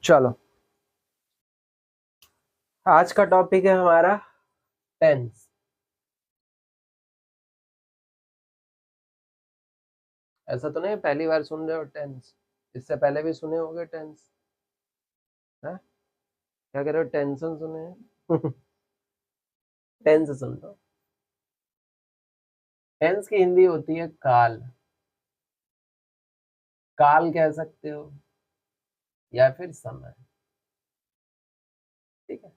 चलो, आज का टॉपिक है हमारा टेंस। ऐसा तो नहीं पहली बार सुन रहे हो टेंस, इससे पहले भी सुने होंगे टेंस। हाँ, क्या कह रहे हो, टेंशन सुने हैं? टेंस सुन लो। टेंस की हिंदी होती है काल। काल कह सकते हो या फिर समय। ठीक है,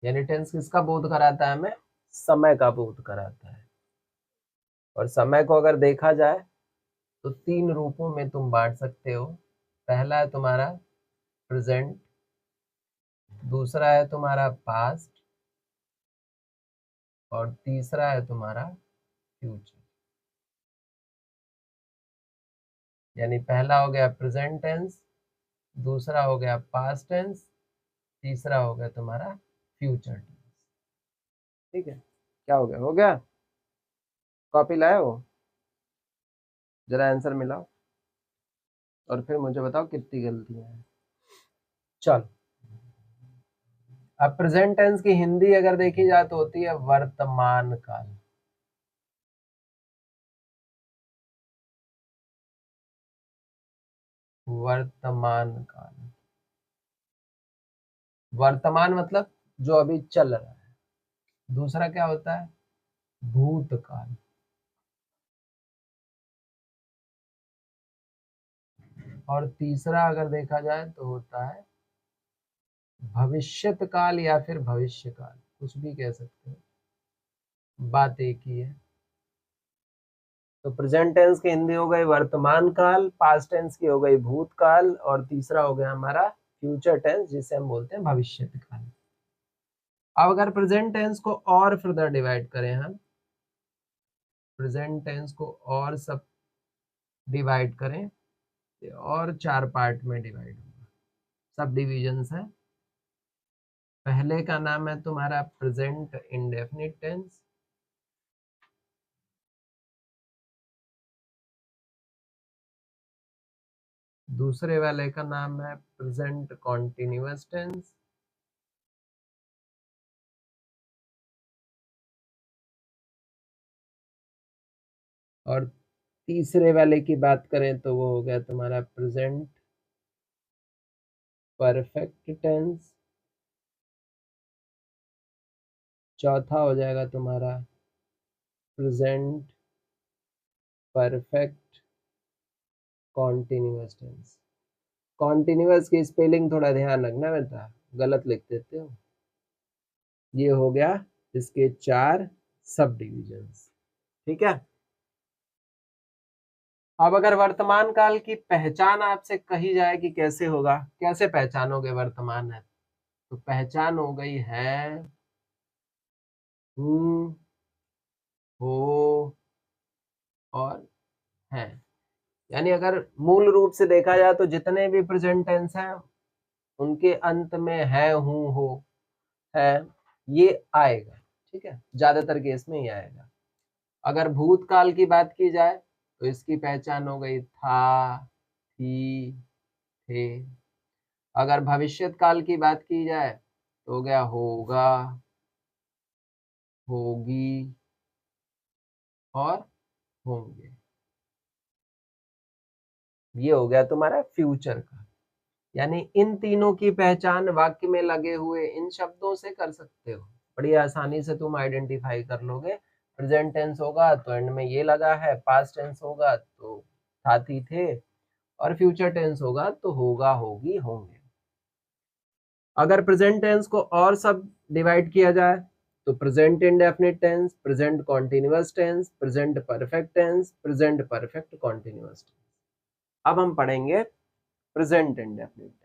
यानी टेंस किसका बोध कराता है हमें? समय का बोध कराता है। और समय को अगर देखा जाए तो तीन रूपों में तुम बांट सकते हो। पहला है तुम्हारा प्रेजेंट, दूसरा है तुम्हारा पास्ट, और तीसरा है तुम्हारा फ्यूचर। यानी पहला हो गया प्रेजेंट टेंस, दूसरा हो गया पास्ट टेंस, तीसरा हो गया तुम्हारा फ्यूचर टेंस। ठीक है, क्या हो गया? हो गया? कॉपी लाए हो? जरा आंसर मिलाओ और फिर मुझे बताओ कितनी गलतियां हैं। चल, अब प्रेजेंट टेंस की हिंदी अगर देखी जाए तो होती है वर्तमान काल। वर्तमान काल, वर्तमान मतलब जो अभी चल रहा है। दूसरा क्या होता है? भूतकाल। और तीसरा अगर देखा जाए तो होता है भविष्यत काल या फिर भविष्य काल, कुछ भी कह सकते हो, बात एक ही है। तो प्रेजेंट टेंस की हिंदी हो गई वर्तमान काल, पास्ट टेंस की हो गई भूतकाल, और तीसरा हो गया हमारा फ्यूचर टेंस जिसे हम बोलते हैं भविष्यत काल। अब अगर प्रेजेंट टेंस को और फर्दर डिवाइड करें हम, प्रेजेंट टेंस को और सब डिवाइड करें तो और चार पार्ट में डिवाइड होगा। सब डिविजन्स है। पहले का नाम है तुम्हारा प्रेजेंट इंडेफिनिट टेंस, दूसरे वाले का नाम है प्रेजेंट कॉन्टिन्यूअस टेंस, और तीसरे वाले की बात करें तो वो हो गया तुम्हारा प्रेजेंट परफेक्ट टेंस, चौथा हो जाएगा तुम्हारा present perfect continuous tense. Continuous की स्पेलिंग थोड़ा ध्यान रखना बेटा, गलत लिख देते हो। ये हो गया इसके चार सब डिविजन्स। ठीक है, अब अगर वर्तमान काल की पहचान आपसे कही जाए कि कैसे होगा, कैसे पहचानोगे वर्तमान है, तो पहचान हो गई है हूँ, हो और है। यानी अगर मूल रूप से देखा जाए तो जितने भी प्रेजेंट टेंस हैं उनके अंत में है, हूँ, हो, है, ये आएगा। ठीक है, ज्यादातर केस में ये आएगा। अगर भूतकाल की बात की जाए तो इसकी पहचान हो गई था, थी, थे। अगर भविष्यत काल की बात की जाए तो हो गया होगा, होगी और होंगे। ये हो गया तुम्हारा फ्यूचर का। यानी इन तीनों की पहचान वाक्य में लगे हुए इन शब्दों से कर सकते हो। बड़ी आसानी से तुम आइडेंटिफाई कर लोगे। प्रेजेंट टेंस होगा तो एंड में ये लगा है, पास्ट टेंस होगा तो था, थी, थे, और फ्यूचर टेंस होगा तो होगा, होगी, होंगे। अगर प्रेजेंट टेंस को और सब डिवाइड किया जाए तो present indefinite tense, present continuous tense, present perfect tense, present perfect continuous tense. अब हम पढ़ेंगे प्रेजेंट इंडेफिनिट टेंस।